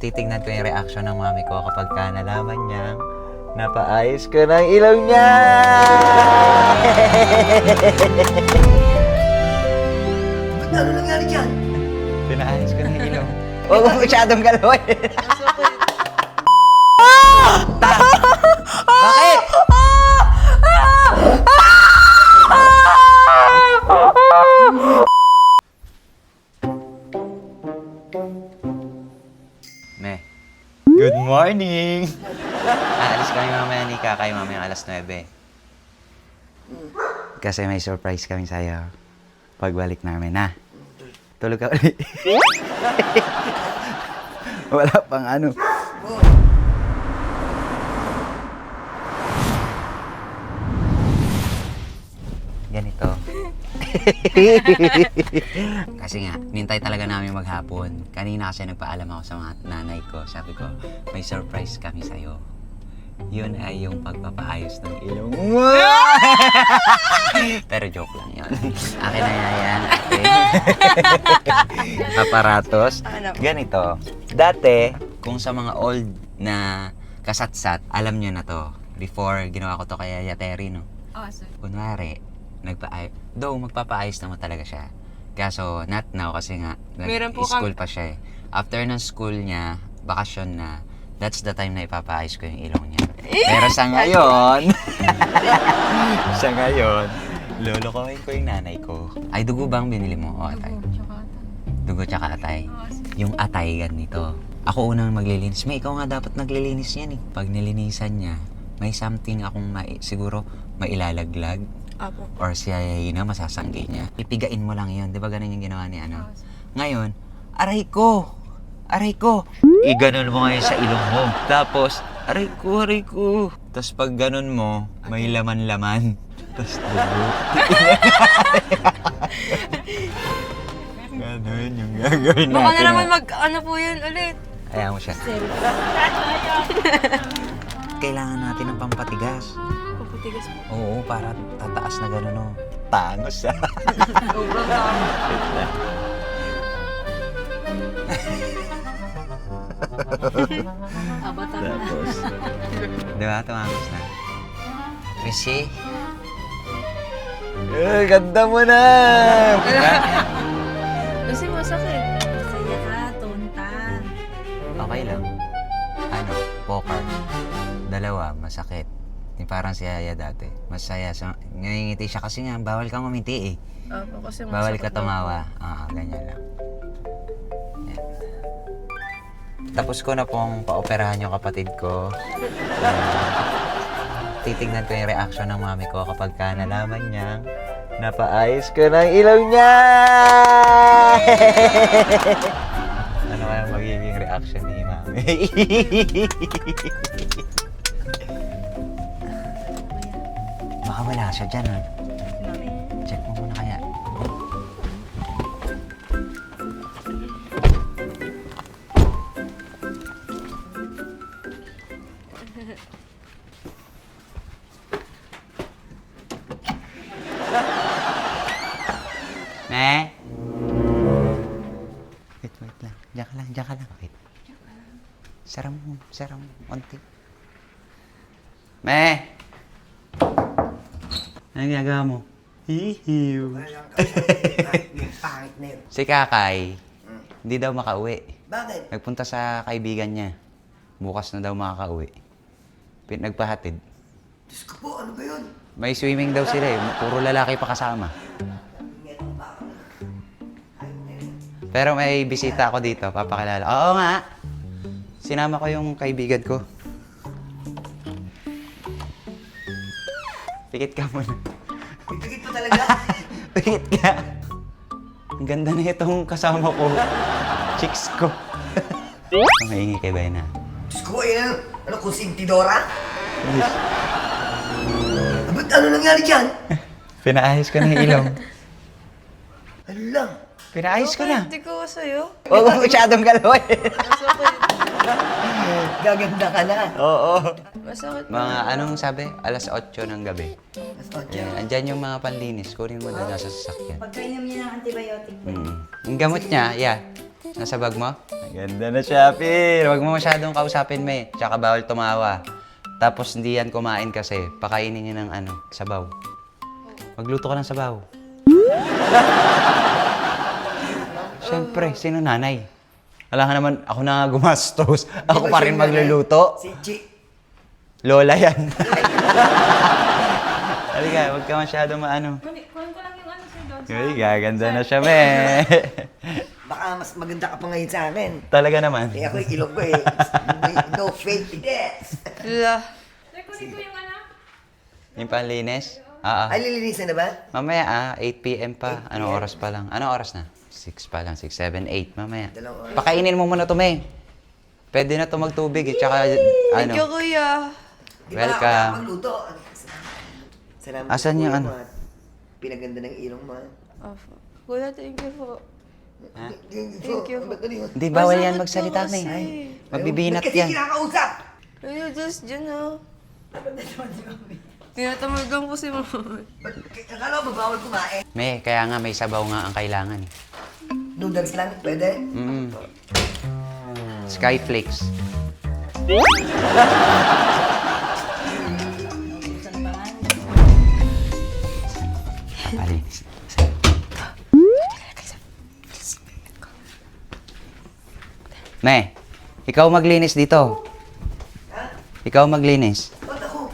Titignan ko yung reaction ng mami ko kapag nalaman niyang napaayos ko ng ilong niya! Ano nangyari dyan? Pinaayos ko ng ilong. Huwag mo masyadong galawin. Bakit? Me. Good morning! Aalis kami mamaya ni Kakay mamaya alas 9. Kasi may surprise kami sa'yo. Pagbalik namin, ha? Tulog ka ulit. Wala pang ano. Ganito. Kasi nga, nintay talaga namin maghapon. Kanina kasi nagpaalam ako sa mga nanay ko. Sabi ko, may surprise kami sa'yo. Yun ay yung pagpapaayos ng ilong mo. Pero joke lang yun. Akin na yan, ate. Aparatos. Ganito. Dati, kung sa mga old na kasatsat, alam nyo na to. Before, ginawa ko to kay Yateri, no? Oh, sorry. Kunwari, magpapaayos naman talaga siya. Kaso, not now kasi nga, Meron po school pa siya eh. After ng school niya, bakasyon na, that's the time na ipapaayos ko yung ilong niya. Pero sa ngayon, lolokohin ko yung nanay ko. Ay, dugo bang binili mo? O, atay. Dugo tsaka atay. Yung atay ganito. Ako unang maglilinis. May ikaw nga dapat naglilinis yan eh. Pag nilinisan niya, may something akong siguro mailalaglag. Apo. Or siya na masasanggi niya. Ipigain mo lang yun. Di ba ganun yung ginawa ni ano? Ngayon, aray ko! Iganon mo ngayon sa ilong mo. Tapos, aray ko. Tapos pag ganon mo, may laman-laman. Tapos dugo. Ganon yung gagawin natin. Baka na naman ano po yun ulit. Ayaw mo siya. Kailangan natin ng pampatigas. Puputigas po. Oo, para tataas na gano'n, no? Tangos siya. Sobrang dami. Abatan na. Tapos, di ba? Tumangos na. Rishi? Ganda mo na! Kasi masakit. Masaya ka, tonta. Okay lang. Ano? Poker. Dalawa, masakit. Yung parang si Yaya dati. Masaya. So, ngingiti siya kasi nga, bawal kang umiti eh. Apo, kasi masakit. Bawal ka tumawa. Ganyan lang. Yan. Tapos ko na pong paoperahan yung kapatid ko. Titignan ko yung reaction ng mami ko kapag nalaman niyang napaayos ko ng ilong niya! Ano kaya magiging reaction ni mami? Baka wala siya dyan, ha? Check mo muna kaya. Ne? Wait lang. Diyan ka lang. Wait. Sara mo. Konti. Me! Anong ginagawa mo? Hihiw. Pangit na yun. Si Kakay, hindi daw makauwi. Bakit? Nagpunta sa kaibigan niya. Bukas na daw makakauwi. Nagpahatid. Diyos ko po, ano ba yun? May swimming daw sila eh. Puro lalaki pa kasama. Pero may bisita ako dito, papakilala. Oo nga! Sinama ko yung kaibigan ko. Pikit ka muna. Pipigit mo talaga? Pikit ka! Ang ganda na itong kasama ko. Chicks ko. Mahingi kay Bena. Diyos ko po, yun ano, kung si Tidora? Ba't ano nangyari dyan? Pinaayos ko na yung ilong. Ano lang? Pinaayos ko na. Hindi ko sa'yo. Huwag mo masyadong galawin. Masakit. Gaganda ka na. Oo. Masakit. Mga anong sabi? Alas 8 ng gabi. Mas otyo. Yan. Andyan yung mga panlinis. Kunin mo doon sa sasakyan. Pagkainom niya ng antibiotic. Yung gamot niya, yeah. Nasa bag mo? Ganda na siya, Pin. Huwag mo masyadong kausapin, me. Tsaka bawal tumawa. Tapos hindi yan kumain kasi. Pakainin niyo ng sabaw. Magluto ka ng sabaw. Siyempre, sino nanay? Wala ka naman, ako na nga gumastos. Ako pa rin magluluto. Si Chi. Lola yan. Halika, huwag ka masyadong maano. Kunin ko lang yung sir doon. Ay, gaganda na siya, me. Baka mas maganda ka pa ngayon sa akin. Talaga naman. Eh ako yung ilong ko eh. No fake this. Hala. Yung panlinis? Ay, lilinisan na ba? Mamaya 8 p.m. pa. Anong oras pa lang? Anong oras na? 6 pa lang, 6, 7, 8. Mamaya. Dalawang oras. Pakainin mo muna to, me. Pwede na to magtubig eh. Tsaka, Thank you, kuya. Di ba ako welcome. magluto? Salamat Asan po, yung kuya ano? Mat. Pinaganda ng ilong mo. Opo. Kuya, thank you po. Ha? Thank you. Ba't ano yun? Hindi, bawal yan Masakit magsalita, po me. kasi. Ay, magbibinat Ba't kasi yan. kinakausap? Kuya, just dyan Tinatamad lang po si mama. Ba't akala ko ba bawal kumain? Me, kaya nga may sabaw nga ang kailangan. Noodles lang, pwede? Skyflakes. Palinis. Me, ikaw maglinis dito. Ikaw maglinis. Ba't ako?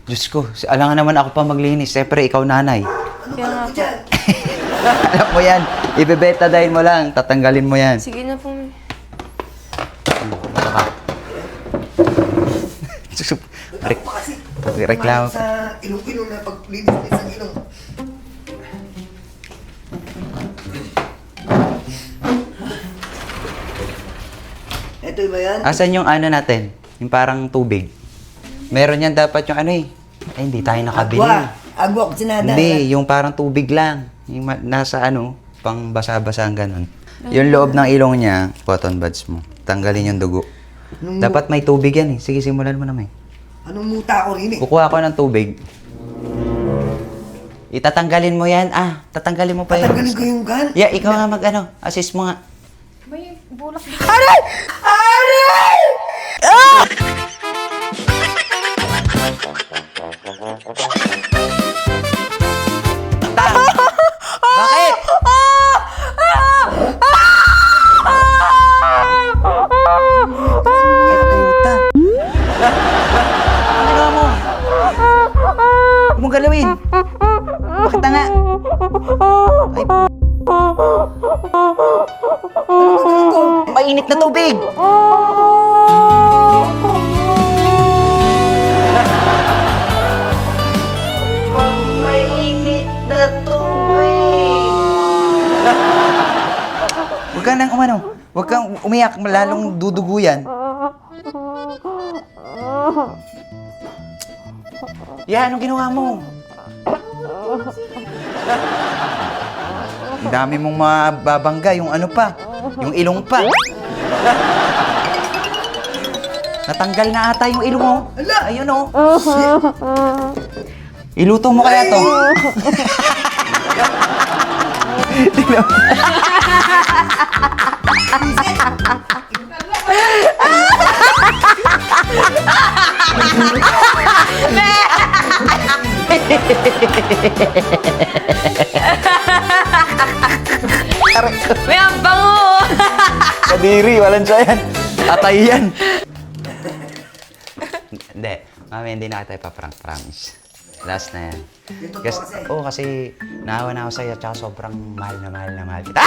Diyos ko, alangan naman ako pa maglinis. Siyempre, ikaw nanay. Ano Kaya ka nga lang dyan? Alam mo yan, ibebetadine mo lang, tatanggalin mo yan. Sige na po. Ba't ako pa kasi? Reklamo. Kumain sa ilong-ilong na paglinis ng isang ilong. Ito ba yan? Asan yung natin? Yung parang tubig. Meron yan dapat yung Ay, hindi tayo nakabili. Agwa. Agwa ko sinada. Hindi, yung parang tubig lang. Yung nasa pang basa-basa ganun. Yung loob ng ilong niya, cotton buds mo. Tanggalin yung dugo. Dapat may tubig yan eh. Sige, simulan mo na, may. Anong muta ko rin eh? Kukuha ko ng tubig. Itatanggalin mo yan. Tatanggalin mo pa yun. Tatanggalin ko yung gan. Yeah, ikaw nga assist mo nga. May bulak dito. Aray! Aray! Bakit? Ay, puta. Ano ginawa mo? Huwag mong galawin. Bakit na nga? Ay, mainit na tubig. Mainit na tubig. Huwag ka nang huwag kang umiyak, lalong dudugo yan. Yan, anong ginawa mo? Ang dami mong mababangga, yung yung ilong pa. Natanggal na ata yung ilong mo. Ala! Ayun o. Iluto mo kaya to. Tingnan mo. May ang bango! Kadiri, walang siya yan. Atay yan. Hindi. Mami, hindi na tayo pa-prank, promise. Last na yan. Kasi naawa na ako sa'yo at saka sobrang mahal na mahal kita.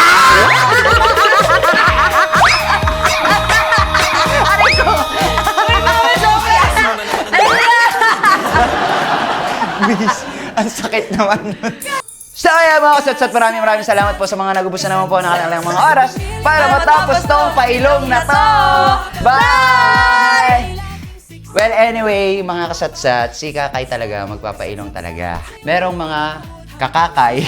Aray ko! Bis, ang sakit naman nun. So, ayan mga kasatsat, maraming salamat po sa mga nagubos na naman po ng kanilang mga oras para matapos tong pailong na to. Bye! Well, anyway, mga kasatsat, si Kakay talaga, magpapailong talaga. Merong mga kakakay,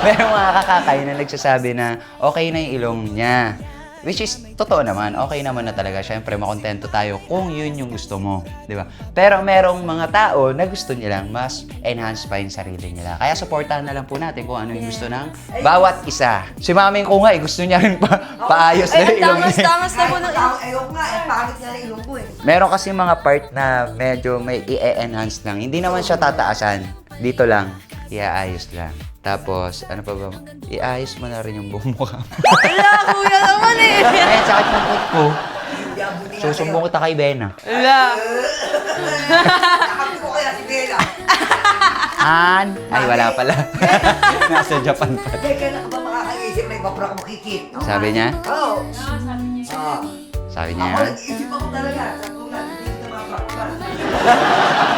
merong mga kakakay na nagsasabi na okay na yung ilong niya. Which is, totoo naman, okay naman na talaga. Siyempre, makontento tayo kung yun yung gusto mo. Di ba? Pero merong mga tao na gusto nilang mas enhance pa yung sarili nila. Kaya supportahan na lang po natin kung ano yung gusto ng bawat isa. Si maming ko nga, gusto niya rin paayos na yung ilong niya. Tamas na po ng ilong. Ayoko nga, pangit nga ng ilong ko eh. Meron kasi mga part na medyo may i-enhance lang. Hindi naman siya tataasan. Dito lang, iaayos lang. Tapos, ano pa ba? Iayos mo na rin yung buong mukha. Ala, kuya naman eh. Ayan, sakit ng foot ko. Hindi ang buti nga Susumbong kita kay Bena. Ala. Nakapi ko kaya si Bella. Ay, wala pala. Nasa Japan pa. Teka na ka ba makakaisip na iba ako makikit? Sabi niya? Oo. Sabi Ako niya? nag-iisip ako talaga. Sa tulad, hindi ko na maprakpan.